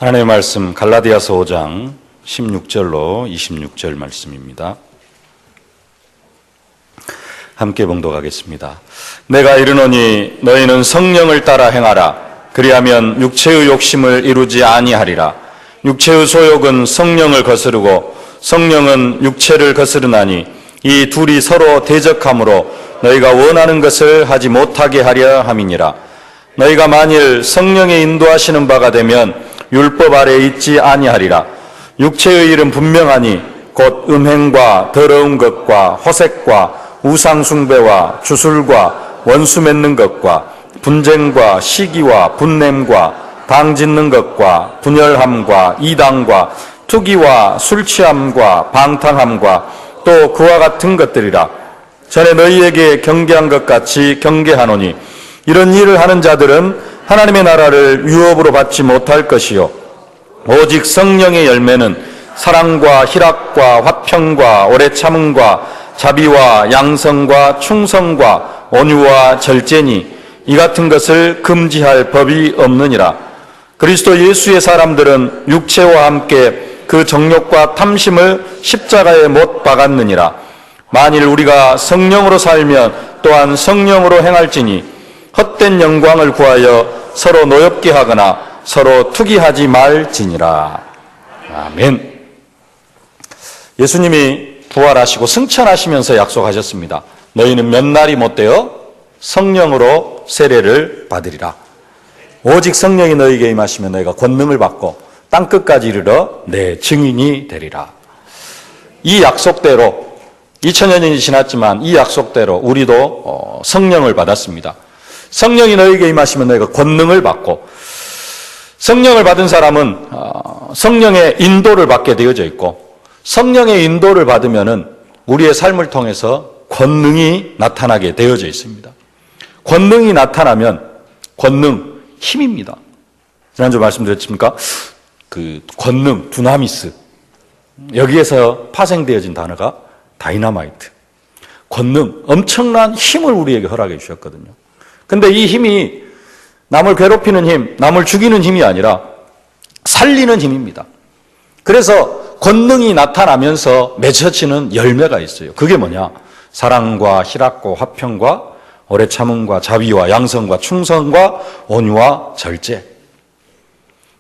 하나님의 말씀 갈라디아서 5장 16절로 26절 말씀입니다. 함께 봉독하겠습니다. 내가 이르노니 너희는 성령을 따라 행하라. 그리하면 육체의 욕심을 이루지 아니하리라. 육체의 소욕은 성령을 거스르고 성령은 육체를 거스르나니 이 둘이 서로 대적하므로 너희가 원하는 것을 하지 못하게 하려 함이니라. 너희가 만일 성령의 인도하시는 바가 되면 율법 아래 있지 아니하리라. 육체의 일은 분명하니 곧 음행과 더러운 것과 허색과 우상숭배와 주술과 원수 맺는 것과 분쟁과 시기와 분냄과 당짓는 것과 분열함과 이당과 투기와 술취함과 방탕함과 또 그와 같은 것들이라. 전에 너희에게 경계한 것 같이 경계하노니 이런 일을 하는 자들은 하나님의 나라를 유업으로 받지 못할 것이요 오직 성령의 열매는 사랑과 희락과 화평과 오래 참음과 자비와 양성과 충성과 온유와 절제니 이 같은 것을 금지할 법이 없느니라. 그리스도 예수의 사람들은 육체와 함께 그 정욕과 탐심을 십자가에 못 박았느니라. 만일 우리가 성령으로 살면 또한 성령으로 행할지니 헛된 영광을 구하여 서로 노엽게 하거나 서로 투기하지 말지니라. 아멘. 예수님이 부활하시고 승천하시면서 약속하셨습니다. 너희는 몇 날이 못되어 성령으로 세례를 받으리라. 오직 성령이 너희에게 임하시면 너희가 권능을 받고 땅끝까지 이르러 내 증인이 되리라. 이 약속대로 2000년이 지났지만 이 약속대로 우리도 성령을 받았습니다. 성령이 너희에게 임하시면 너희가 권능을 받고, 성령을 받은 사람은 성령의 인도를 받게 되어져 있고, 성령의 인도를 받으면은 우리의 삶을 통해서 권능이 나타나게 되어져 있습니다. 권능이 나타나면 권능 힘입니다. 지난주 말씀드렸습니까? 그 권능 두나미스, 여기에서 파생되어진 단어가 다이너마이트. 권능, 엄청난 힘을 우리에게 허락해 주셨거든요. 근데 이 힘이 남을 괴롭히는 힘, 남을 죽이는 힘이 아니라 살리는 힘입니다. 그래서 권능이 나타나면서 맺혀지는 열매가 있어요. 그게 뭐냐? 사랑과 희락과 화평과 오래 참음과 자비와 양성과 충성과 온유와 절제.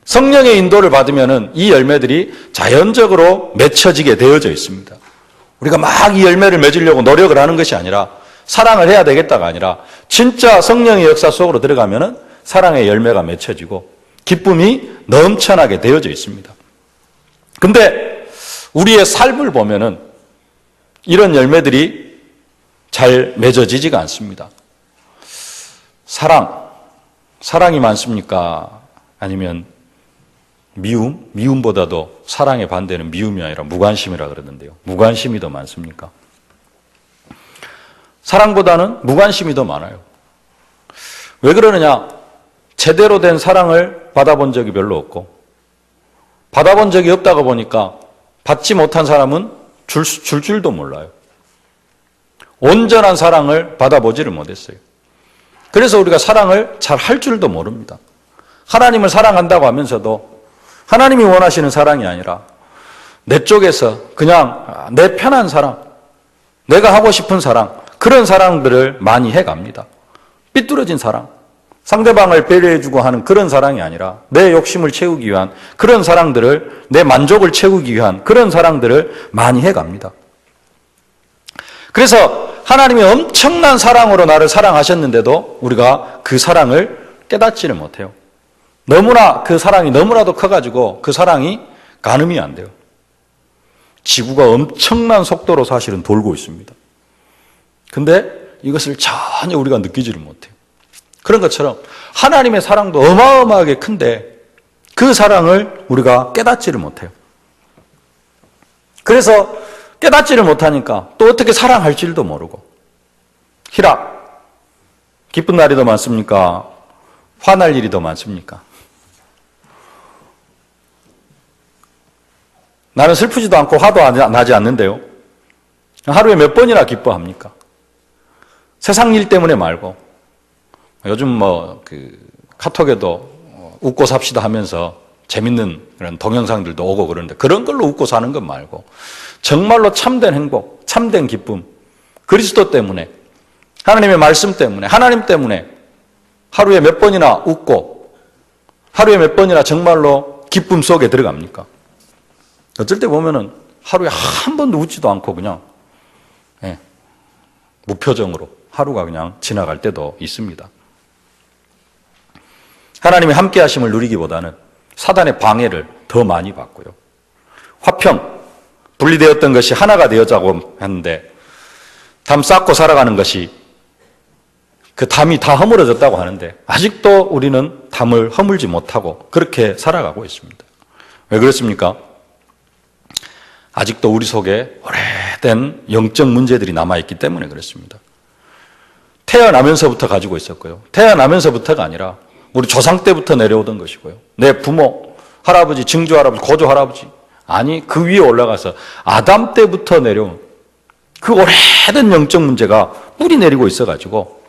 성령의 인도를 받으면은 이 열매들이 자연적으로 맺혀지게 되어져 있습니다. 우리가 막 이 열매를 맺으려고 노력을 하는 것이 아니라, 사랑을 해야 되겠다가 아니라 진짜 성령의 역사 속으로 들어가면은 사랑의 열매가 맺혀지고 기쁨이 넘쳐나게 되어져 있습니다. 근데 우리의 삶을 보면은 이런 열매들이 잘 맺어지지가 않습니다. 사랑이 많습니까? 아니면 미움? 미움보다도 사랑의 반대는 미움이 아니라 무관심이라 그러는데요. 무관심이 더 많습니까? 사랑보다는 무관심이 더 많아요. 왜 그러느냐? 제대로 된 사랑을 받아본 적이 별로 없고, 받아본 적이 없다고 보니까 받지 못한 사람은 줄 줄도 몰라요. 온전한 사랑을 받아보지를 못했어요. 그래서 우리가 사랑을 잘 할 줄도 모릅니다. 하나님을 사랑한다고 하면서도 하나님이 원하시는 사랑이 아니라 내 쪽에서 그냥 내 편한 사랑, 내가 하고 싶은 사랑, 그런 사랑들을 많이 해갑니다. 삐뚤어진 사랑, 상대방을 배려해주고 하는 그런 사랑이 아니라 내 욕심을 채우기 위한 그런 사랑들을, 내 만족을 채우기 위한 그런 사랑들을 많이 해갑니다. 그래서 하나님이 엄청난 사랑으로 나를 사랑하셨는데도 우리가 그 사랑을 깨닫지를 못해요. 너무나 그 사랑이 너무나도 커가지고 그 사랑이 가늠이 안 돼요. 지구가 엄청난 속도로 사실은 돌고 있습니다. 근데 이것을 전혀 우리가 느끼지를 못해요. 그런 것처럼 하나님의 사랑도 어마어마하게 큰데 그 사랑을 우리가 깨닫지를 못해요. 그래서 깨닫지를 못하니까 또 어떻게 사랑할 줄도 모르고, 희락, 기쁜 날이 더 많습니까? 화날 일이 더 많습니까? 나는 슬프지도 않고 화도 나지 않는데요. 하루에 몇 번이나 기뻐합니까? 세상 일 때문에 말고, 요즘 카톡에도 웃고 삽시다 하면서 재밌는 그런 동영상들도 오고 그러는데 그런 걸로 웃고 사는 것 말고 정말로 참된 행복, 참된 기쁨, 그리스도 때문에, 하나님의 말씀 때문에, 하나님 때문에 하루에 몇 번이나 웃고 하루에 몇 번이나 정말로 기쁨 속에 들어갑니까? 어쩔 때 보면은 하루에 한 번도 웃지도 않고 그냥 무표정으로 하루가 그냥 지나갈 때도 있습니다. 하나님의 함께 하심을 누리기보다는 사단의 방해를 더 많이 받고요. 화평, 분리되었던 것이 하나가 되어자고 했는데 담 쌓고 살아가는 것이 그 담이 다 허물어졌다고 하는데 아직도 우리는 담을 허물지 못하고 그렇게 살아가고 있습니다. 왜 그렇습니까? 아직도 우리 속에 오래된 영적 문제들이 남아있기 때문에 그렇습니다. 태어나면서부터 가지고 있었고요. 태어나면서부터가 아니라 우리 조상 때부터 내려오던 것이고요. 내 부모, 할아버지, 증조 할아버지, 고조 할아버지, 아니 그 위에 올라가서 아담 때부터 내려온 그 오래된 영적 문제가 뿌리 내리고 있어가지고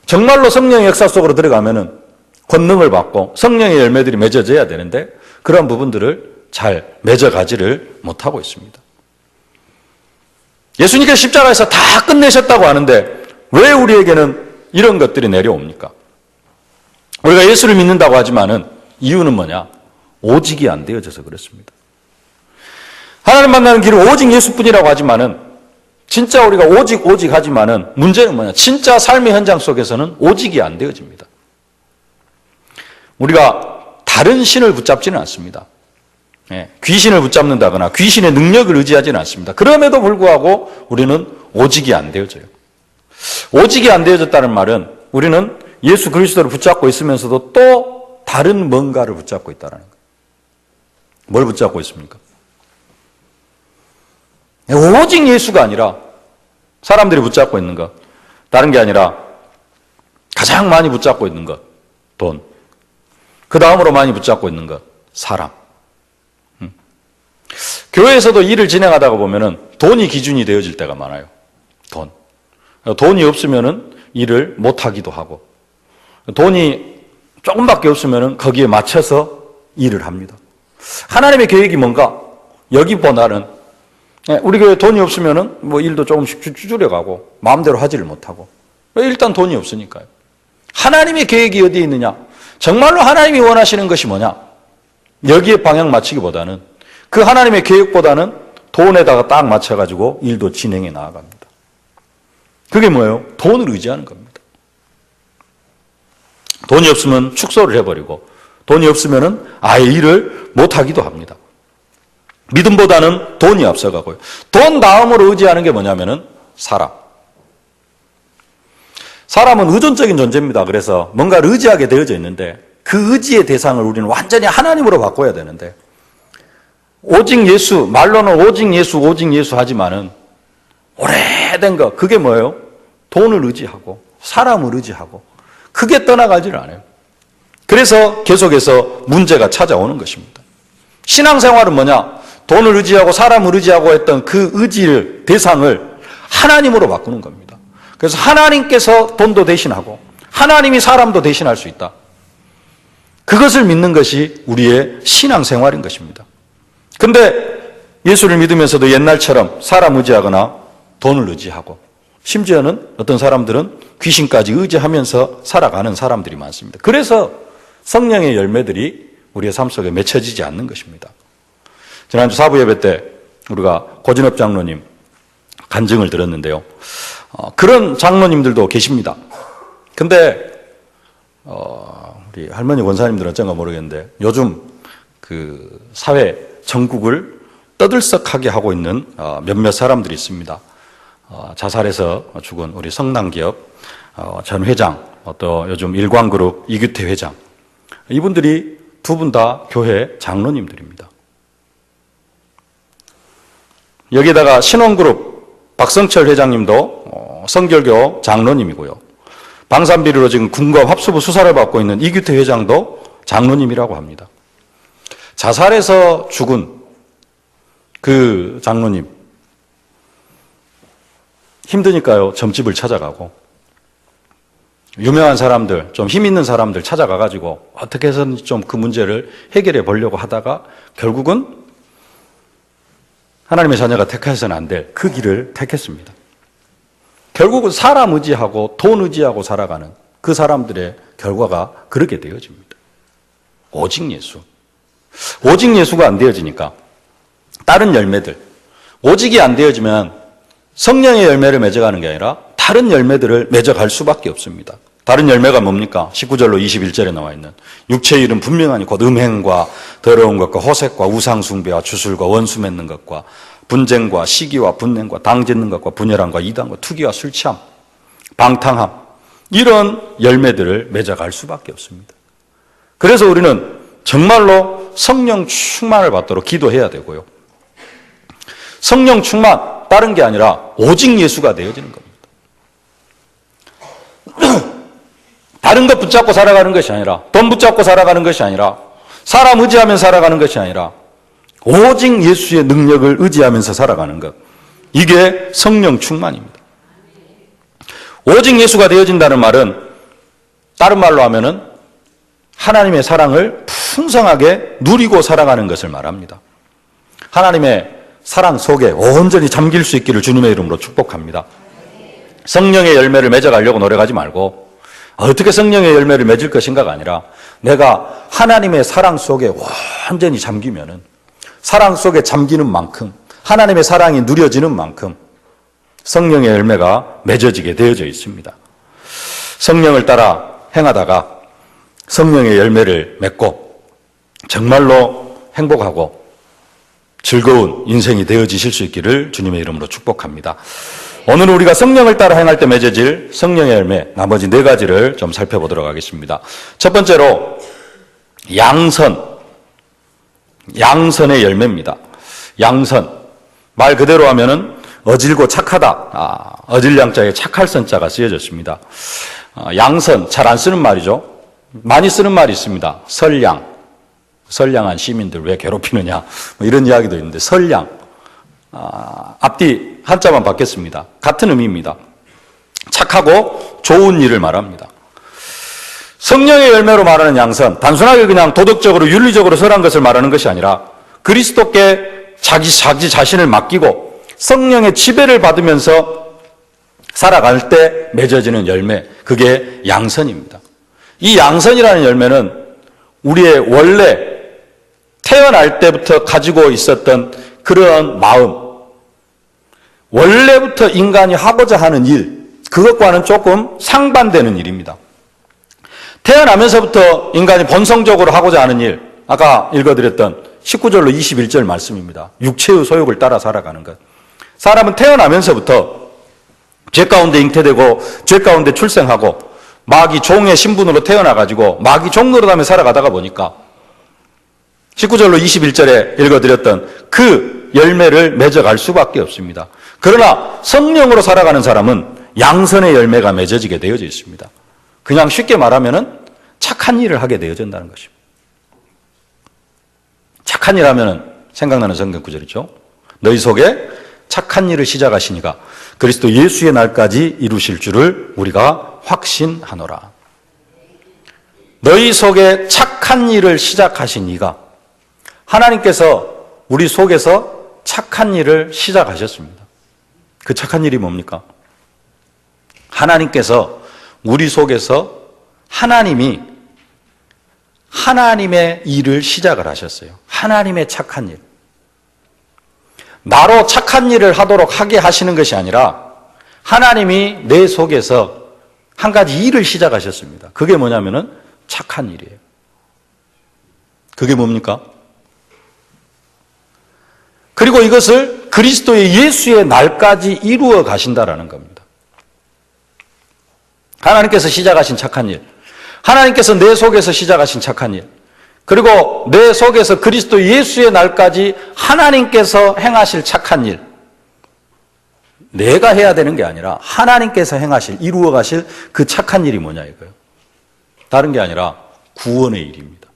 정말로 성령의 역사 속으로 들어가면은 권능을 받고 성령의 열매들이 맺어져야 되는데 그런 부분들을 잘 맺어가지를 못하고 있습니다. 예수님께서 십자가에서 다 끝내셨다고 하는데 왜 우리에게는 이런 것들이 내려옵니까? 우리가 예수를 믿는다고 하지만은 이유는 뭐냐? 오직이 안 되어져서 그렇습니다. 하나님 만나는 길은 오직 예수뿐이라고 하지만은 진짜 우리가 오직 하지만은 문제는 뭐냐? 진짜 삶의 현장 속에서는 오직이 안 되어집니다. 우리가 다른 신을 붙잡지는 않습니다. 귀신을 붙잡는다거나 귀신의 능력을 의지하지는 않습니다. 그럼에도 불구하고 우리는 오직이 안 되어져요. 오직이 안 되어졌다는 말은 우리는 예수 그리스도를 붙잡고 있으면서도 또 다른 뭔가를 붙잡고 있다는 거예요. 뭘 붙잡고 있습니까? 오직 예수가 아니라 사람들이 붙잡고 있는 것, 다른 게 아니라 가장 많이 붙잡고 있는 것, 돈. 그 다음으로 많이 붙잡고 있는 것, 사람. 교회에서도 일을 진행하다가 보면은 돈이 기준이 되어질 때가 많아요. 돈. 돈이 없으면은 일을 못하기도 하고, 돈이 조금밖에 없으면은 거기에 맞춰서 일을 합니다. 하나님의 계획이 뭔가? 여기보다는 우리 교회 돈이 없으면은 뭐 일도 조금씩 줄여가고 마음대로 하지를 못하고 일단 돈이 없으니까요. 하나님의 계획이 어디에 있느냐? 정말로 하나님이 원하시는 것이 뭐냐? 여기에 방향 맞추기보다는 그 하나님의 계획보다는 돈에다가 딱 맞춰가지고 일도 진행해 나아갑니다. 그게 뭐예요? 돈을 의지하는 겁니다. 돈이 없으면 축소를 해버리고 돈이 없으면은 아예 일을 못하기도 합니다. 믿음보다는 돈이 앞서가고요. 돈 다음으로 의지하는 게 뭐냐면은 사람. 사람은 의존적인 존재입니다. 그래서 뭔가를 의지하게 되어져 있는데 그 의지의 대상을 우리는 완전히 하나님으로 바꿔야 되는데 오직 예수, 말로는 오직 예수 하지만은 오래된 거, 그게 뭐예요? 돈을 의지하고 사람을 의지하고 그게 떠나가지를 않아요. 그래서 계속해서 문제가 찾아오는 것입니다. 신앙생활은 뭐냐? 돈을 의지하고 사람을 의지하고 했던 그 의지를, 대상을 하나님으로 바꾸는 겁니다. 그래서 하나님께서 돈도 대신하고 하나님이 사람도 대신할 수 있다. 그것을 믿는 것이 우리의 신앙생활인 것입니다. 근데 예수를 믿으면서도 옛날처럼 사람 의지하거나 돈을 의지하고 심지어는 어떤 사람들은 귀신까지 의지하면서 살아가는 사람들이 많습니다. 그래서 성령의 열매들이 우리의 삶 속에 맺혀지지 않는 것입니다. 지난주 사부 예배 때 우리가 고진업 장로님 간증을 들었는데요. 그런 장로님들도 계십니다. 근데 우리 할머니 권사님들은 어쩐가 모르겠는데 요즘 그 사회 전국을 떠들썩하게 하고 있는 몇몇 사람들이 있습니다. 자살해서 죽은 우리 성남기업 전 회장, 또 요즘 일광그룹 이규태 회장, 이분들이 두 분 다 교회 장로님들입니다. 여기다가 신원그룹 박성철 회장님도 성결교 장로님이고요. 방산비리로 지금 군검 합수부 수사를 받고 있는 이규태 회장도 장로님이라고 합니다. 자살해서 죽은 그 장로님, 힘드니까요 점집을 찾아가고 유명한 사람들, 좀 힘 있는 사람들 찾아가가지고 어떻게 해서든 좀 그 문제를 해결해 보려고 하다가 결국은 하나님의 자녀가 택해서는 안 될 그 길을 택했습니다. 결국은 사람 의지하고 돈 의지하고 살아가는 그 사람들의 결과가 그렇게 되어집니다. 오직 예수. 오직 예수가 안 되어지니까 다른 열매들, 오직이 안 되어지면 성령의 열매를 맺어가는 게 아니라 다른 열매들을 맺어갈 수밖에 없습니다. 다른 열매가 뭡니까? 19절로 21절에 나와 있는 육체의 일은 분명하니 곧 음행과 더러운 것과 호색과 우상숭배와 주술과 원수 맺는 것과 분쟁과 시기와 분냉과 당짓는 것과 분열함과 이단과 투기와 술취함, 방탕함, 이런 열매들을 맺어갈 수밖에 없습니다. 그래서 우리는 정말로 성령 충만을 받도록 기도해야 되고요. 성령 충만, 다른 게 아니라 오직 예수가 되어지는 겁니다. 다른 것 붙잡고 살아가는 것이 아니라, 돈 붙잡고 살아가는 것이 아니라, 사람 의지하면 살아가는 것이 아니라 오직 예수의 능력을 의지하면서 살아가는 것, 이게 성령 충만입니다. 오직 예수가 되어진다는 말은 다른 말로 하면은 하나님의 사랑을 풍성하게 누리고 살아가는 것을 말합니다. 하나님의 사랑 속에 온전히 잠길 수 있기를 주님의 이름으로 축복합니다. 성령의 열매를 맺어가려고 노력하지 말고 어떻게 성령의 열매를 맺을 것인가가 아니라 내가 하나님의 사랑 속에 완전히 잠기면은 사랑 속에 잠기는 만큼 하나님의 사랑이 누려지는 만큼 성령의 열매가 맺어지게 되어져 있습니다. 성령을 따라 행하다가 성령의 열매를 맺고 정말로 행복하고 즐거운 인생이 되어지실 수 있기를 주님의 이름으로 축복합니다. 오늘 우리가 성령을 따라 행할 때 맺어질 성령의 열매, 나머지 4가지를 좀 살펴보도록 하겠습니다. 첫 번째로 양선의 열매입니다. 양선, 말 그대로 하면은 어질고 착하다. 어질 양자에 착할 선자가 쓰여졌습니다. 양선, 잘 안 쓰는 말이죠. 많이 쓰는 말이 있습니다. 선량한 시민들 왜 괴롭히느냐, 뭐 이런 이야기도 있는데, 선량. 앞뒤 한자만 바뀌었습니다. 같은 의미입니다. 착하고 좋은 일을 말합니다. 성령의 열매로 말하는 양선, 단순하게 그냥 도덕적으로 윤리적으로 선한 것을 말하는 것이 아니라 그리스도께 자기 자신을 맡기고 성령의 지배를 받으면서 살아갈 때 맺어지는 열매, 그게 양선입니다. 이 양선이라는 열매는 우리의 원래 태어날 때부터 가지고 있었던 그런 마음, 원래부터 인간이 하고자 하는 일, 그것과는 조금 상반되는 일입니다. 태어나면서부터 인간이 본성적으로 하고자 하는 일, 아까 읽어드렸던 19절로 21절 말씀입니다. 육체의 소욕을 따라 살아가는 것. 사람은 태어나면서부터 죄 가운데 잉태되고 죄 가운데 출생하고 마귀 종의 신분으로 태어나가지고 마귀 종 노릇하며 살아가다가 보니까 19절로 21절에 읽어드렸던 그 열매를 맺어갈 수밖에 없습니다. 그러나 성령으로 살아가는 사람은 양선의 열매가 맺어지게 되어져 있습니다. 그냥 쉽게 말하면은 착한 일을 하게 되어진다는 것입니다. 착한 일 하면은 생각나는 성경 구절이죠. 너희 속에 착한 일을 시작하시니가 그리스도 예수의 날까지 이루실 줄을 우리가 확신하노라. 너희 속에 착한 일을 시작하신 이가, 하나님께서 우리 속에서 착한 일을 시작하셨습니다. 그 착한 일이 뭡니까? 하나님께서 우리 속에서 하나님의 일을 시작을 하셨어요. 하나님의 착한 일. 나로 착한 일을 하게 하시는 것이 아니라 하나님이 내 속에서 한 가지 일을 시작하셨습니다. 그게 뭐냐면은 착한 일이에요. 그게 뭡니까? 그리고 이것을 그리스도의 예수의 날까지 이루어 가신다라는 겁니다. 하나님께서 시작하신 착한 일, 하나님께서 내 속에서 시작하신 착한 일, 그리고 내 속에서 그리스도 예수의 날까지 하나님께서 행하실 착한 일, 내가 해야 되는 게 아니라 하나님께서 이루어 가실 그 착한 일이 뭐냐 이거예요. 다른 게 아니라 구원의 일입니다.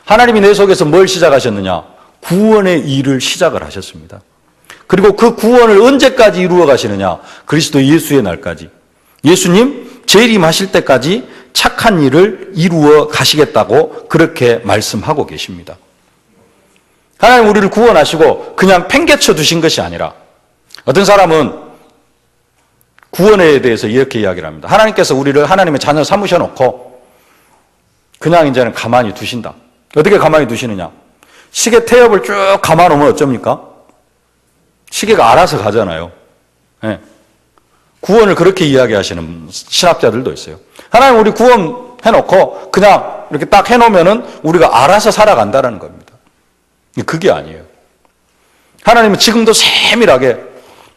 하나님이 내 속에서 뭘 시작하셨느냐? 구원의 일을 시작을 하셨습니다. 그리고 그 구원을 언제까지 이루어 가시느냐? 그리스도 예수의 날까지. 예수님 재림하실 때까지 착한 일을 이루어 가시겠다고 그렇게 말씀하고 계십니다. 하나님 우리를 구원하시고 그냥 팽개쳐 두신 것이 아니라, 어떤 사람은 구원에 대해서 이렇게 이야기를 합니다. 하나님께서 우리를 하나님의 자녀 삼으셔 놓고 그냥 이제는 가만히 두신다. 어떻게 가만히 두시느냐? 시계 태엽을 쭉 감아 놓으면 어쩝니까? 시계가 알아서 가잖아요. 네. 구원을 그렇게 이야기하시는 신학자들도 있어요. 하나님 우리 구원해 놓고 그냥 이렇게 딱 해놓으면은 우리가 알아서 살아간다는 겁니다. 그게 아니에요. 하나님은 지금도 세밀하게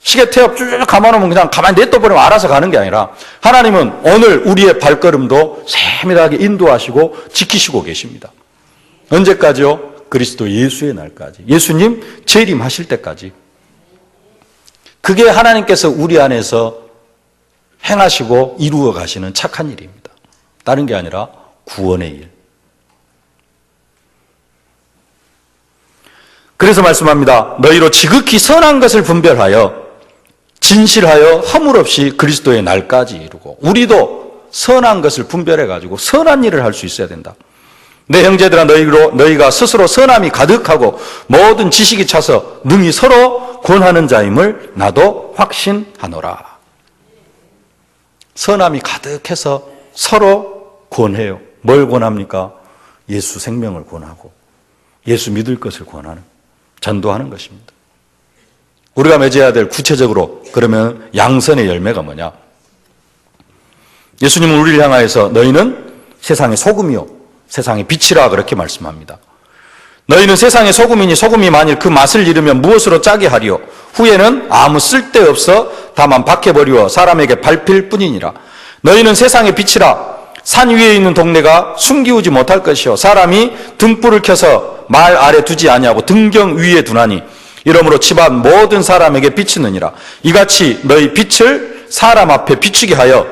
시계 태엽 쭉 감아놓으면 그냥 가만히 냅둬버리면 알아서 가는 게 아니라, 하나님은 오늘 우리의 발걸음도 세밀하게 인도하시고 지키시고 계십니다. 언제까지요? 그리스도 예수의 날까지. 예수님 재림하실 때까지. 그게 하나님께서 우리 안에서 행하시고 이루어 가시는 착한 일입니다. 다른 게 아니라 구원의 일. 그래서 말씀합니다. 너희로 지극히 선한 것을 분별하여 진실하여 허물 없이 그리스도의 날까지 이루고. 우리도 선한 것을 분별해 가지고 선한 일을 할 수 있어야 된다. 내 형제들아 너희가 스스로 선함이 가득하고 모든 지식이 차서 능히 서로 권하는 자임을 나도 확신하노라. 선함이 가득해서 서로 권해요. 뭘 권합니까? 예수 생명을 권하고 예수 믿을 것을 권하는, 전도하는 것입니다. 우리가 맺어야 될 구체적으로 그러면 양선의 열매가 뭐냐? 예수님은 우리를 향하여서 너희는 세상의 소금이요 세상의 빛이라 그렇게 말씀합니다. 너희는 세상의 소금이니 소금이 만일 그 맛을 잃으면 무엇으로 짜게 하리요? 후에는 아무 쓸데없어 다만 밖에 버리워 사람에게 밟힐 뿐이니라. 너희는 세상의 빛이라. 산 위에 있는 동네가 숨기우지 못할 것이요 사람이 등불을 켜서 말 아래 두지 아니하고 등경 위에 두나니 이러므로 집안 모든 사람에게 비치느니라. 이같이 너희 빛을 사람 앞에 비추게 하여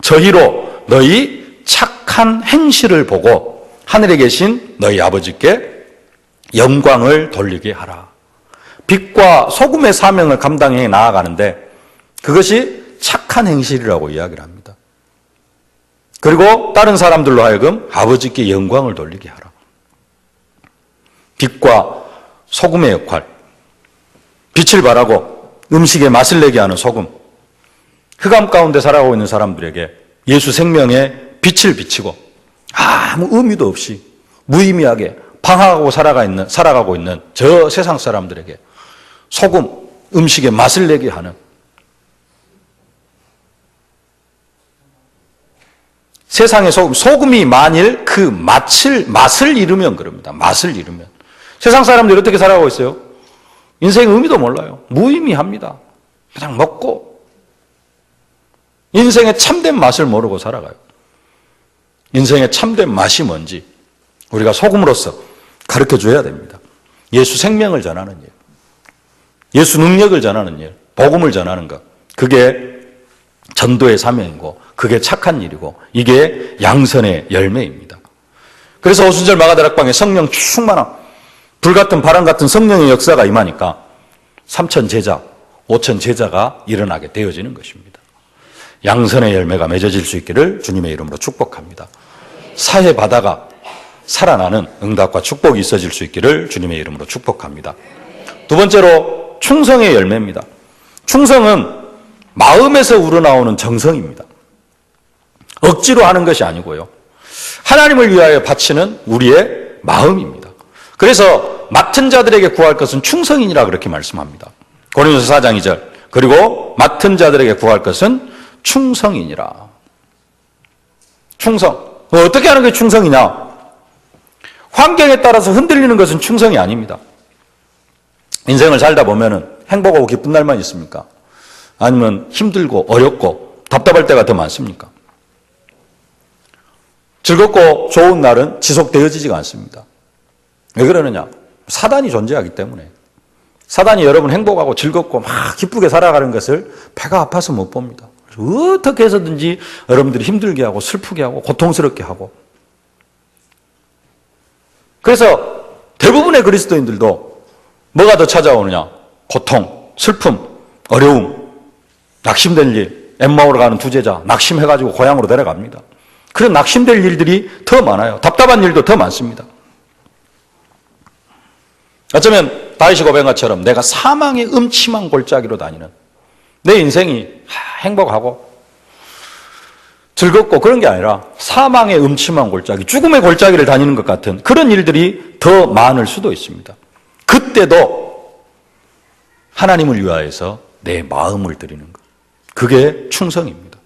저희로 너희 착한 행실을 보고 하늘에 계신 너희 아버지께 영광을 돌리게 하라. 빛과 소금의 사명을 감당해 나아가는데 그것이 착한 행실이라고 이야기를 합니다. 그리고 다른 사람들로 하여금 아버지께 영광을 돌리게 하라. 빛과 소금의 역할, 빛을 발하고 음식에 맛을 내게 하는 소금, 흑암 가운데 살아가고 있는 사람들에게 예수 생명의 빛을 비치고 아무 의미도 없이 무의미하게 방황하고 살아가고 있는 저 세상 사람들에게 소금, 음식에 맛을 내게 하는, 세상의 소금이 만일 그 맛을 잃으면 그럽니다. 맛을 잃으면. 세상 사람들이 어떻게 살아가고 있어요? 인생의 의미도 몰라요. 무의미합니다. 그냥 먹고 인생의 참된 맛을 모르고 살아가요. 인생의 참된 맛이 뭔지 우리가 소금으로서 가르쳐줘야 됩니다. 예수 생명을 전하는 일, 예수 능력을 전하는 일, 복음을 전하는 것, 그게 전도의 사명이고 그게 착한 일이고 이게 양선의 열매입니다. 그래서 오순절 마가다락방에 성령 충만한 불같은 바람 같은 성령의 역사가 임하니까 3천 제자, 5천 제자가 일어나게 되어지는 것입니다. 양선의 열매가 맺어질 수 있기를 주님의 이름으로 축복합니다. 사해 바다가 살아나는 응답과 축복이 있어질 수 있기를 주님의 이름으로 축복합니다. 두 번째로 충성의 열매입니다. 충성은 마음에서 우러나오는 정성입니다. 억지로 하는 것이 아니고요. 하나님을 위하여 바치는 우리의 마음입니다. 그래서 맡은 자들에게 구할 것은 충성이니라 그렇게 말씀합니다. 고린도서 4장 2절. 그리고 맡은 자들에게 구할 것은 충성이니라. 충성. 어떻게 하는 게 충성이냐? 환경에 따라서 흔들리는 것은 충성이 아닙니다. 인생을 살다 보면은 행복하고 기쁜 날만 있습니까? 아니면 힘들고 어렵고 답답할 때가 더 많습니까? 즐겁고 좋은 날은 지속되어지지가 않습니다. 왜 그러느냐? 사단이 존재하기 때문에. 사단이 여러분 행복하고 즐겁고 막 기쁘게 살아가는 것을 배가 아파서 못 봅니다. 어떻게 해서든지 여러분들이 힘들게 하고 슬프게 하고 고통스럽게 하고. 그래서 대부분의 그리스도인들도 뭐가 더 찾아오느냐? 고통, 슬픔, 어려움, 낙심된 일, 엠마오로 가는 두 제자 낙심해가지고 고향으로 내려갑니다. 그런 낙심될 일들이 더 많아요. 답답한 일도 더 많습니다. 어쩌면 다윗이 고백한 것처럼 내가 사망의 음침한 골짜기로 다니는, 내 인생이 행복하고 즐겁고 그런 게 아니라 사망의 음침한 골짜기, 죽음의 골짜기를 다니는 것 같은 그런 일들이 더 많을 수도 있습니다. 그때도 하나님을 위하여서 내 마음을 드리는 것, 그게 충성입니다.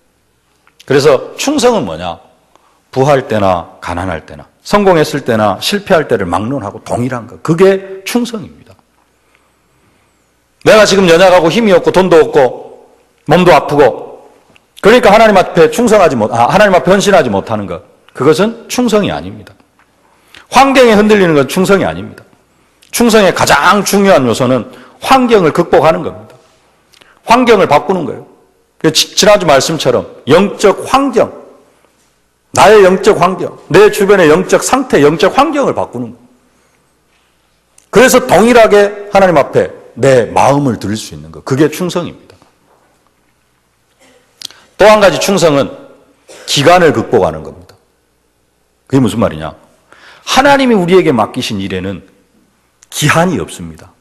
그래서 충성은 뭐냐? 부할 때나 가난할 때나, 성공했을 때나 실패할 때를 막론하고 동일한 것, 그게 충성입니다. 내가 지금 연약하고 힘이 없고 돈도 없고 몸도 아프고, 그러니까 하나님 앞에 하나님 앞에 헌신하지 못하는 것, 그것은 충성이 아닙니다. 환경에 흔들리는 건 충성이 아닙니다. 충성의 가장 중요한 요소는 환경을 극복하는 겁니다. 환경을 바꾸는 거예요. 지난주 말씀처럼 영적 환경, 나의 영적 환경, 내 주변의 영적 상태, 영적 환경을 바꾸는 거예요. 그래서 동일하게 하나님 앞에 내 마음을 드릴 수 있는 것, 그게 충성입니다. 또 한 가지 충성은 기간을 극복하는 겁니다. 그게 무슨 말이냐? 하나님이 우리에게 맡기신 일에는 기한이 없습니다.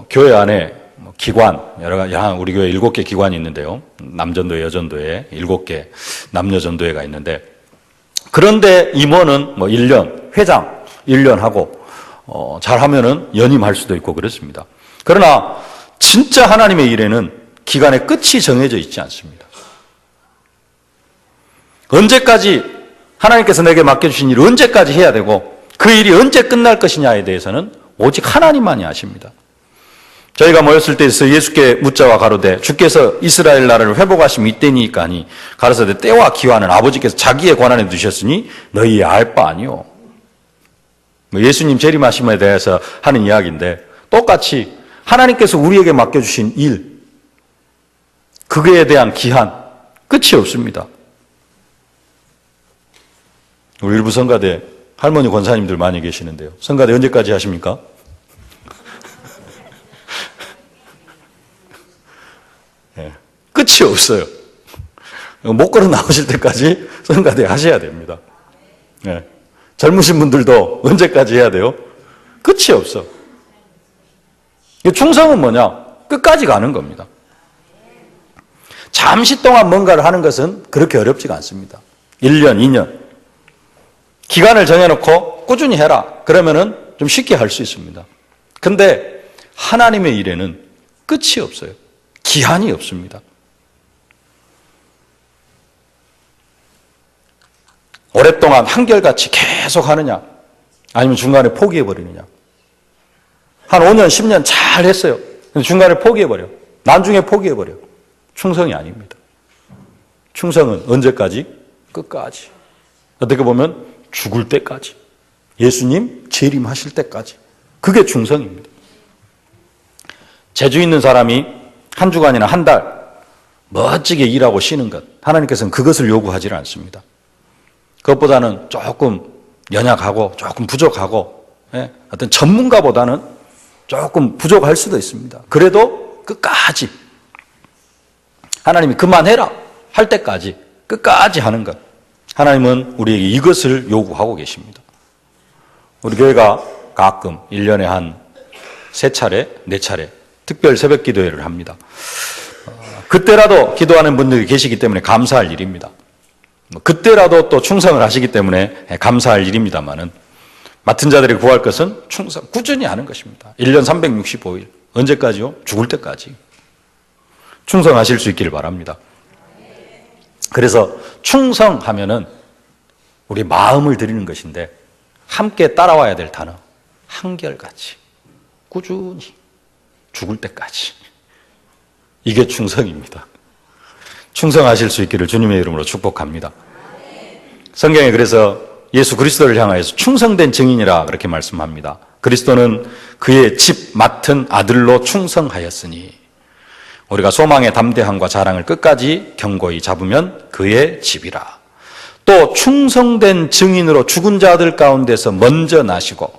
교회 안에 기관, 여러 가지, 우리 교회 7개 기관이 있는데요. 남전도회, 여전도회, 7개 남녀전도회가 있는데, 그런데 임원은 1년, 회장 1년 하고, 잘하면은 연임할 수도 있고 그렇습니다. 그러나, 진짜 하나님의 일에는 기간의 끝이 정해져 있지 않습니다. 언제까지, 하나님께서 내게 맡겨주신 일을 언제까지 해야 되고, 그 일이 언제 끝날 것이냐에 대해서는 오직 하나님만이 아십니다. 저희가 모였을 때 예수께 묻자와 가로되 주께서 이스라엘 나라를 회복하심이 이때니까니 가로사대 때와 기한은 아버지께서 자기의 권한에 두셨으니 너희 알 바 아니오. 예수님 재림하심에 대해서 하는 이야기인데, 똑같이 하나님께서 우리에게 맡겨주신 일, 그거에 대한 기한, 끝이 없습니다. 우리 일부 성가대 할머니 권사님들 많이 계시는데요. 성가대 언제까지 하십니까? 끝이 없어요. 못 걸어 나오실 때까지 성가대 하셔야 됩니다. 젊으신 분들도 언제까지 해야 돼요? 끝이 없어. 충성은 뭐냐? 끝까지 가는 겁니다. 잠시 동안 뭔가를 하는 것은 그렇게 어렵지가 않습니다. 1년, 2년. 기간을 정해놓고 꾸준히 해라. 그러면은 좀 쉽게 할 수 있습니다. 근데 하나님의 일에는 끝이 없어요. 기한이 없습니다. 오랫동안 한결같이 계속 하느냐, 아니면 중간에 포기해버리느냐. 한 5년, 10년 잘 했어요. 근데 중간에 포기해버려. 나중에 포기해버려. 충성이 아닙니다. 충성은 언제까지? 끝까지. 어떻게 보면 죽을 때까지. 예수님 재림하실 때까지. 그게 충성입니다. 재주 있는 사람이 한 주간이나 한 달 멋지게 일하고 쉬는 것, 하나님께서는 그것을 요구하지 않습니다. 그것보다는 조금 연약하고 조금 부족하고, 어떤 전문가보다는 조금 부족할 수도 있습니다. 그래도 끝까지 하나님이 그만해라 할 때까지 끝까지 하는 것, 하나님은 우리에게 이것을 요구하고 계십니다. 우리 교회가 가끔 1년에 한 3차례, 4차례 특별 새벽 기도회를 합니다. 그때라도 기도하는 분들이 계시기 때문에 감사할 일입니다. 그때라도 또 충성을 하시기 때문에 감사할 일입니다만은, 맡은 자들이 구할 것은 충성, 꾸준히 하는 것입니다. 1년 365일. 언제까지요? 죽을 때까지. 충성하실 수 있기를 바랍니다. 그래서 충성하면은 우리 마음을 드리는 것인데, 함께 따라와야 될 단어, 한결같이, 꾸준히, 죽을 때까지. 이게 충성입니다. 충성하실 수 있기를 주님의 이름으로 축복합니다. 성경에 그래서 예수 그리스도를 향하여서 충성된 증인이라 그렇게 말씀합니다. 그리스도는 그의 집 맡은 아들로 충성하였으니, 우리가 소망의 담대함과 자랑을 끝까지 견고히 잡으면 그의 집이라. 또 충성된 증인으로 죽은 자들 가운데서 먼저 나시고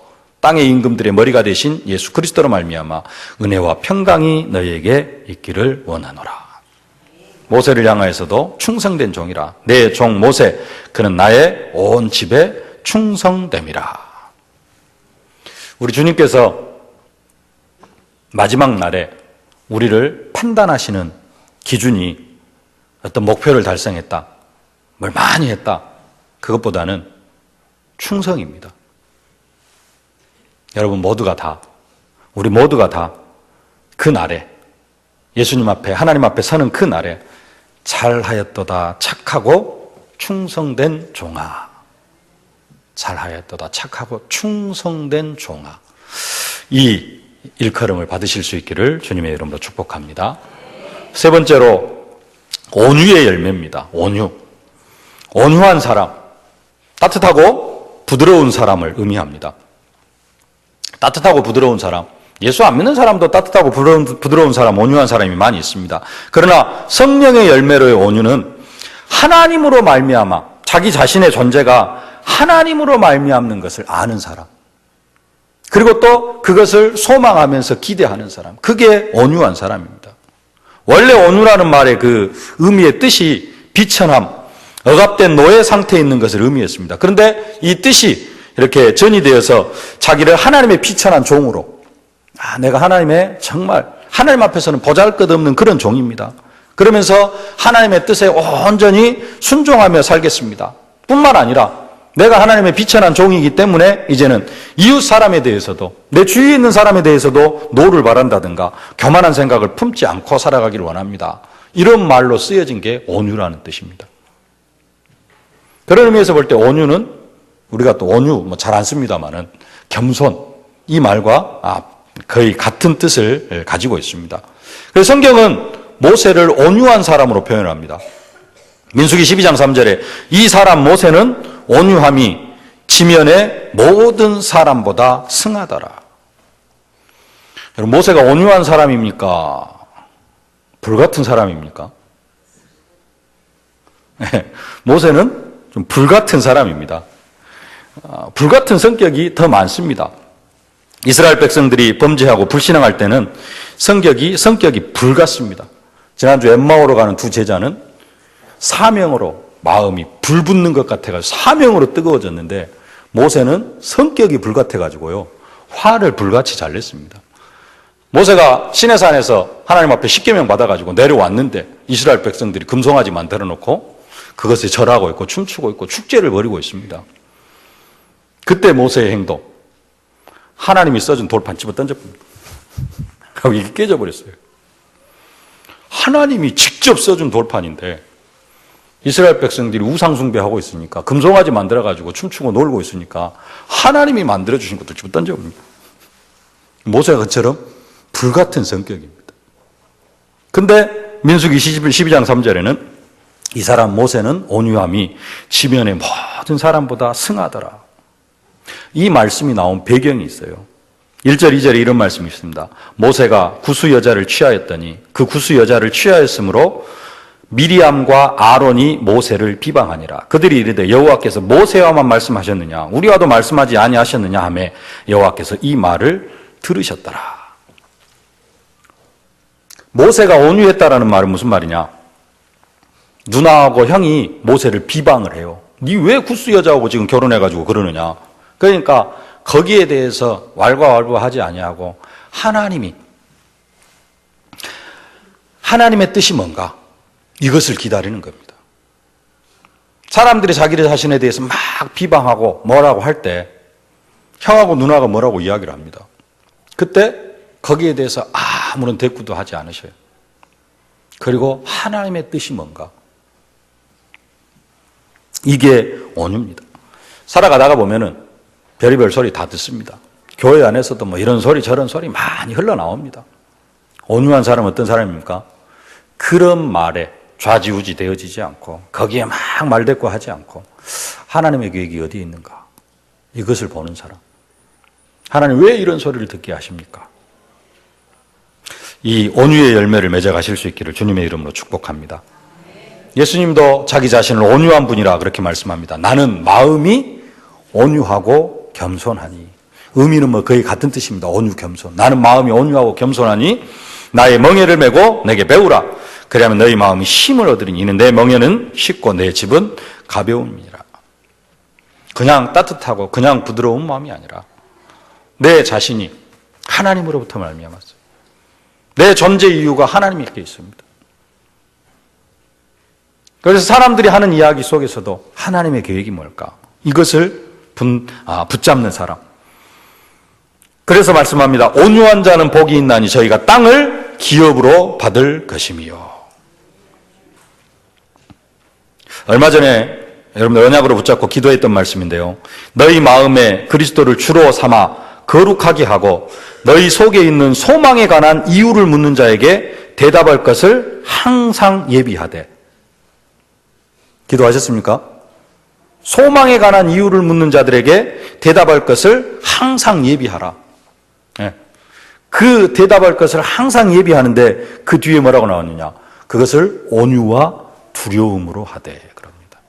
땅의 임금들의 머리가 되신 예수 그리스도로 말미암아 은혜와 평강이 너희에게 있기를 원하노라. 모세를 향하여서도 충성된 종이라. 내 종 모세 그는 나의 온 집에 충성됨이라. 우리 주님께서 마지막 날에 우리를 판단하시는 기준이 어떤 목표를 달성했다, 뭘 많이 했다, 그것보다는 충성입니다. 여러분 모두가 다, 우리 모두가 다 그 날에, 예수님 앞에, 하나님 앞에 서는 그 날에 잘하였도다 착하고 충성된 종아, 잘하였도다 착하고 충성된 종아, 이 일컬음을 받으실 수 있기를 주님의 이름으로 축복합니다. 세 번째로 온유의 열매입니다. 온유. 온유한 사람, 따뜻하고 부드러운 사람을 의미합니다. 따뜻하고 부드러운 사람, 예수 안 믿는 사람도 따뜻하고 부드러운 사람, 온유한 사람이 많이 있습니다. 그러나 성령의 열매로의 온유는 하나님으로 말미암아, 자기 자신의 존재가 하나님으로 말미암는 것을 아는 사람, 그리고 또 그것을 소망하면서 기대하는 사람, 그게 온유한 사람입니다. 원래 온유라는 말의 그 의미의 뜻이 비천함, 억압된 노예 상태에 있는 것을 의미했습니다. 그런데 이 뜻이 이렇게 전이되어서 자기를 하나님의 비천한 종으로, 내가 하나님의 정말 하나님 앞에서는 보잘것없는 그런 종입니다. 그러면서 하나님의 뜻에 온전히 순종하며 살겠습니다. 뿐만 아니라 내가 하나님의 비천한 종이기 때문에 이제는 이웃 사람에 대해서도, 내 주위에 있는 사람에 대해서도 노를 바란다든가 교만한 생각을 품지 않고 살아가기를 원합니다. 이런 말로 쓰여진 게 온유라는 뜻입니다. 그런 의미에서 볼 때 온유는, 우리가 또 온유 잘 안 씁니다만은 겸손, 이 말과 거의 같은 뜻을 가지고 있습니다. 그래서 성경은 모세를 온유한 사람으로 표현합니다. 민수기 12장 3절에 이 사람 모세는 온유함이 지면의 모든 사람보다 승하더라. 여러분, 모세가 온유한 사람입니까? 불같은 사람입니까? 모세는 좀 불같은 사람입니다. 불같은 성격이 더 많습니다. 이스라엘 백성들이 범죄하고 불신앙할 때는 성격이 불같습니다. 지난주 엠마오로 가는 두 제자는 사명으로 마음이 불붙는 것 같아가지고 사명으로 뜨거워졌는데, 모세는 성격이 불같아가지고요, 화를 불같이 잘 냈습니다. 모세가 시내산에서 하나님 앞에 십계명 받아가지고 내려왔는데 이스라엘 백성들이 금송아지 만들어 놓고 그것에 절하고 있고 춤추고 있고 축제를 벌이고 있습니다. 그때 모세의 행동, 하나님이 써준 돌판 집어 던져봅니다. 그리고 이게 깨져버렸어요. 하나님이 직접 써준 돌판인데 이스라엘 백성들이 우상숭배하고 있으니까, 금송아지 만들어가지고 춤추고 놀고 있으니까 하나님이 만들어주신 것도 집어 던져봅니다. 모세가 그처럼 불같은 성격입니다. 근데 민수기 12장 3절에는 이 사람 모세는 온유함이 지면의 모든 사람보다 승하더라. 이 말씀이 나온 배경이 있어요. 1절, 2절에 이런 말씀이 있습니다. 모세가 구스 여자를 취하였더니 그 구스 여자를 취하였으므로 미리암과 아론이 모세를 비방하니라. 그들이 이르되 여호와께서 모세와만 말씀하셨느냐 우리와도 말씀하지 아니하셨느냐 하매 여호와께서 이 말을 들으셨더라. 모세가 온유했다라는 말은 무슨 말이냐? 누나하고 형이 모세를 비방을 해요. 니 왜 구스 여자하고 지금 결혼해가지고 그러느냐? 그러니까 거기에 대해서 왈가왈부하지 아니하고 하나님의 뜻이 뭔가, 이것을 기다리는 겁니다. 사람들이 자기 자신에 대해서 막 비방하고 뭐라고 할 때 형하고 누나가 뭐라고 이야기를 합니다. 그때 거기에 대해서 아무런 대꾸도 하지 않으셔요. 그리고 하나님의 뜻이 뭔가, 이게 온유입니다. 살아가다가 보면은 별의별 소리 다 듣습니다. 교회 안에서도 뭐 이런 소리 저런 소리 많이 흘러나옵니다. 온유한 사람은 어떤 사람입니까? 그런 말에 좌지우지 되어지지 않고 거기에 막 말대꾸하지 않고 하나님의 계획이 어디에 있는가, 이것을 보는 사람. 하나님 왜 이런 소리를 듣게 하십니까? 이 온유의 열매를 맺어가실 수 있기를 주님의 이름으로 축복합니다. 예수님도 자기 자신을 온유한 분이라 그렇게 말씀합니다. 나는 마음이 온유하고 겸손하니. 의미는 뭐 거의 같은 뜻입니다. 온유 겸손. 나는 마음이 온유하고 겸손하니 나의 멍에를 메고 내게 배우라. 그러면 너희 마음이 힘을 얻으리니 이는 내 멍에는 쉽고 내 집은 가벼움이라. 그냥 따뜻하고 그냥 부드러운 마음이 아니라 내 자신이 하나님으로부터 말미암았어요. 내 존재 이유가 하나님께 있습니다. 그래서 사람들이 하는 이야기 속에서도 하나님의 계획이 뭘까? 이것을 붙잡는 사람. 그래서 말씀합니다. 온유한 자는 복이 있나니 저희가 땅을 기업으로 받을 것이며. 얼마 전에 여러분들 언약으로 붙잡고 기도했던 말씀인데요. 너희 마음에 그리스도를 주로 삼아 거룩하게 하고 너희 속에 있는 소망에 관한 이유를 묻는 자에게 대답할 것을 항상 예비하되. 기도하셨습니까? 소망에 관한 이유를 묻는 자들에게 대답할 것을 항상 예비하라. 그 대답할 것을 항상 예비하는데 그 뒤에 뭐라고 나왔느냐? 그것을 온유와 두려움으로 하되 그럽니다.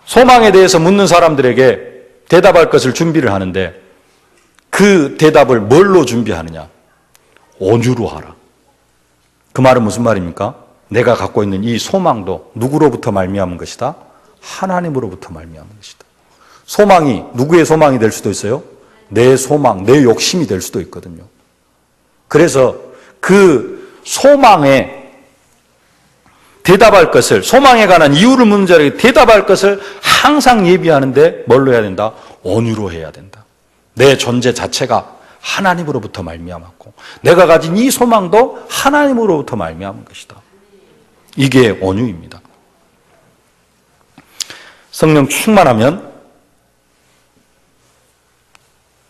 소망에 대해서 묻는 사람들에게 대답할 것을 준비를 하는데 그 대답을 뭘로 준비하느냐? 온유로 하라. 그 말은 무슨 말입니까? 내가 갖고 있는 이 소망도 누구로부터 말미암은 것이다? 하나님으로부터 말미암은 것이다. 소망이 누구의 소망이 될 수도 있어요? 내 소망, 내 욕심이 될 수도 있거든요. 그래서 그 소망에 대답할 것을, 소망에 관한 이유를 묻는 자에게 대답할 것을 항상 예비하는데 뭘로 해야 된다? 온유로 해야 된다. 내 존재 자체가 하나님으로부터 말미암았고 내가 가진 이 소망도 하나님으로부터 말미암은 것이다. 이게 온유입니다. 성령 충만하면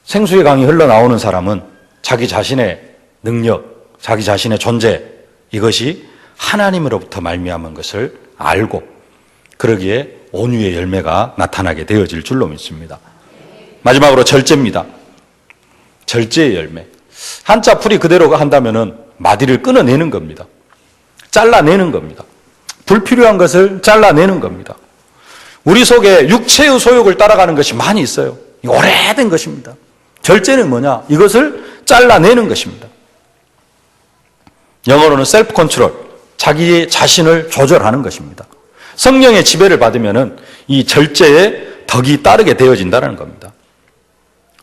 생수의 강이 흘러나오는 사람은 자기 자신의 능력, 자기 자신의 존재, 이것이 하나님으로부터 말미암은 것을 알고 그러기에 온유의 열매가 나타나게 되어질 줄로 믿습니다. 마지막으로 절제입니다. 절제의 열매. 한자 풀이 그대로 한다면은 마디를 끊어내는 겁니다. 잘라내는 겁니다. 불필요한 것을 잘라내는 겁니다. 우리 속에 육체의 소욕을 따라가는 것이 많이 있어요. 오래된 것입니다. 절제는 뭐냐? 이것을 잘라내는 것입니다. 영어로는 셀프 컨트롤, 자기 자신을 조절하는 것입니다. 성령의 지배를 받으면은 이 절제의 덕이 따르게 되어진다는 겁니다.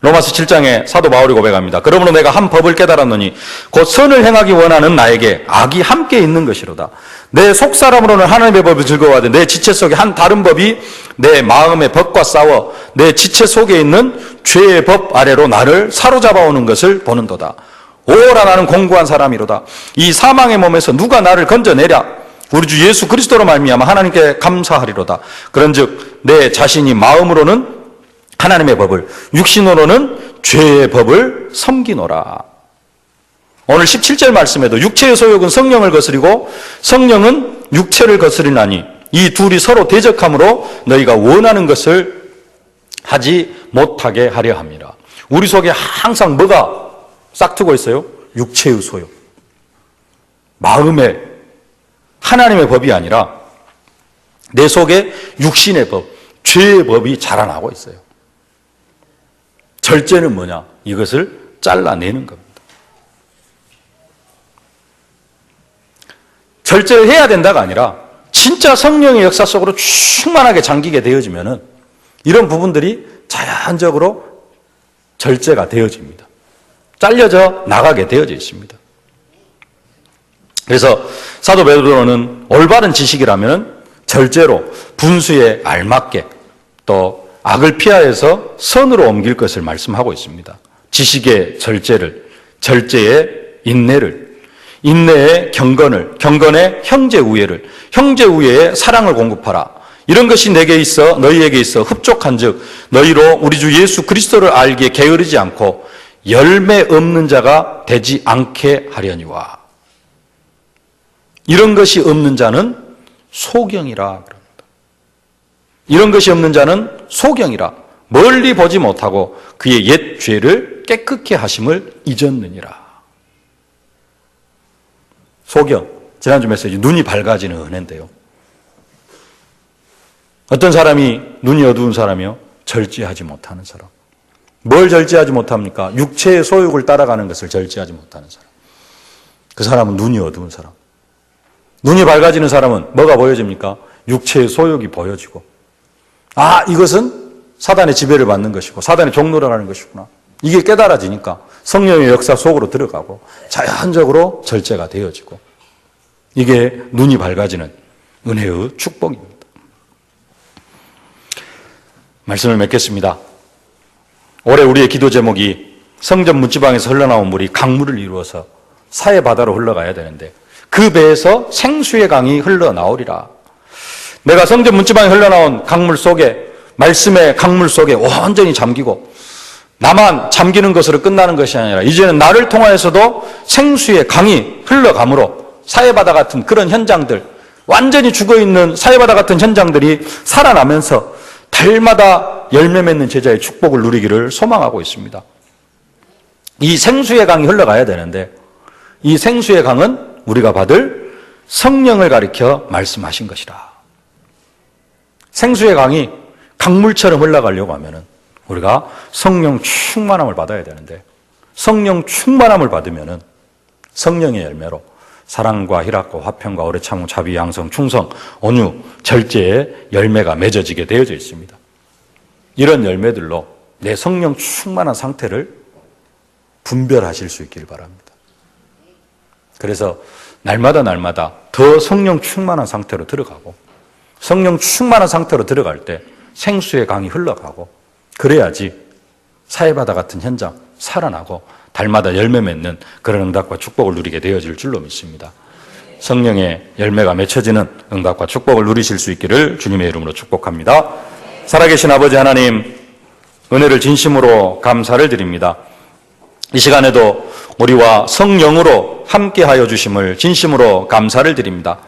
로마서 7장에 사도 바울이 고백합니다. 그러므로 내가 한 법을 깨달았노니 곧 선을 행하기 원하는 나에게 악이 함께 있는 것이로다. 내 속사람으로는 하나님의 법을 즐거워하되 내 지체 속에 한 다른 법이 내 마음의 법과 싸워 내 지체 속에 있는 죄의 법 아래로 나를 사로잡아 오는 것을 보는도다. 오라 나는 공고한 사람이로다. 이 사망의 몸에서 누가 나를 건져내랴. 우리 주 예수 그리스도로 말미암아 하나님께 감사하리로다. 그런즉 내 자신이 마음으로는 하나님의 법을, 육신으로는 죄의 법을 섬기노라. 오늘 17절 말씀에도 육체의 소욕은 성령을 거스리고 성령은 육체를 거스리나니 이 둘이 서로 대적함으로 너희가 원하는 것을 하지 못하게 하려 함이라. 우리 속에 항상 뭐가 싹트고 있어요? 육체의 소욕. 마음에 하나님의 법이 아니라 내 속에 육신의 법, 죄의 법이 자라나고 있어요. 절제는 뭐냐? 이것을 잘라내는 겁니다. 절제를 해야 된다가 아니라 진짜 성령의 역사 속으로 충만하게 잠기게 되어지면은 이런 부분들이 자연적으로 절제가 되어집니다. 잘려져 나가게 되어져 있습니다. 그래서 사도 베드로는 올바른 지식이라면 절제로 분수에 알맞게 또 악을 피하여서 선으로 옮길 것을 말씀하고 있습니다. 지식의 절제를, 절제의 인내를, 인내의 경건을, 경건의 형제우애를, 형제우애의 사랑을 공급하라. 이런 것이 내게 있어 너희에게 있어 흡족한 즉 너희로 우리 주 예수 그리스도를 알기에 게으르지 않고 열매 없는 자가 되지 않게 하려니와. 이런 것이 없는 자는 소경이라 그럽니다. 이런 것이 없는 자는 소경이라. 멀리 보지 못하고 그의 옛 죄를 깨끗게 하심을 잊었느니라. 소경, 지난주 메시지 눈이 밝아지는 은혜인데요. 어떤 사람이 눈이 어두운 사람이요? 절제하지 못하는 사람. 뭘 절제하지 못합니까? 육체의 소욕을 따라가는 것을 절제하지 못하는 사람. 그 사람은 눈이 어두운 사람. 눈이 밝아지는 사람은 뭐가 보여집니까? 육체의 소욕이 보여지고, 아, 이것은 사단의 지배를 받는 것이고 사단의 종노를 하는 것이구나. 이게 깨달아지니까 성령의 역사 속으로 들어가고 자연적으로 절제가 되어지고, 이게 눈이 밝아지는 은혜의 축복입니다. 말씀을 맺겠습니다. 올해 우리의 기도 제목이 성전 문지방에서 흘러나온 물이 강물을 이루어서 사해 바다로 흘러가야 되는데 그 배에서 생수의 강이 흘러나오리라. 내가 성전 문지방에 흘러나온 강물 속에, 말씀의 강물 속에 완전히 잠기고 나만 잠기는 것으로 끝나는 것이 아니라 이제는 나를 통하여서도 생수의 강이 흘러가므로 사해바다 같은 그런 현장들, 완전히 죽어있는 사해바다 같은 현장들이 살아나면서 달마다 열매 맺는 제자의 축복을 누리기를 소망하고 있습니다. 이 생수의 강이 흘러가야 되는데 이 생수의 강은 우리가 받을 성령을 가리켜 말씀하신 것이라. 생수의 강이 강물처럼 흘러가려고 하면은 우리가 성령 충만함을 받아야 되는데, 성령 충만함을 받으면은 성령의 열매로 사랑과 희락과 화평과 오래 참음 자비 양성 충성 온유 절제의 열매가 맺어지게 되어져 있습니다. 이런 열매들로 내 성령 충만한 상태를 분별하실 수 있길 바랍니다. 그래서 날마다 더 성령 충만한 상태로 들어가고, 성령 충만한 상태로 들어갈 때 생수의 강이 흘러가고, 그래야지 사해바다 같은 현장 살아나고 달마다 열매 맺는 그런 응답과 축복을 누리게 되어질 줄로 믿습니다. 성령의 열매가 맺혀지는 응답과 축복을 누리실 수 있기를 주님의 이름으로 축복합니다. 살아계신 아버지 하나님, 은혜를 진심으로 감사를 드립니다. 이 시간에도 우리와 성령으로 함께하여 주심을 진심으로 감사를 드립니다.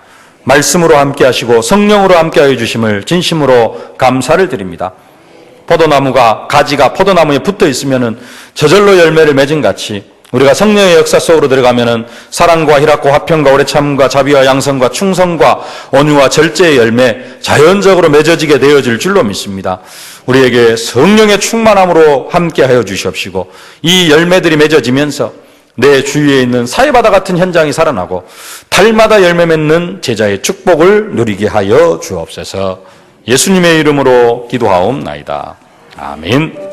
말씀으로 함께하시고 성령으로 함께하여 주심을 진심으로 감사를 드립니다. 포도나무가, 가지가 포도나무에 붙어 있으면은 저절로 열매를 맺은 같이 우리가 성령의 역사 속으로 들어가면은 사랑과 희락과 화평과 오래 참음과 자비와 양성과 충성과 온유와 절제의 열매 자연적으로 맺어지게 되어질 줄로 믿습니다. 우리에게 성령의 충만함으로 함께하여 주시옵시고 이 열매들이 맺어지면서 내 주위에 있는 사해바다 같은 현장이 살아나고 달마다 열매 맺는 제자의 축복을 누리게 하여 주옵소서. 예수님의 이름으로 기도하옵나이다. 아멘.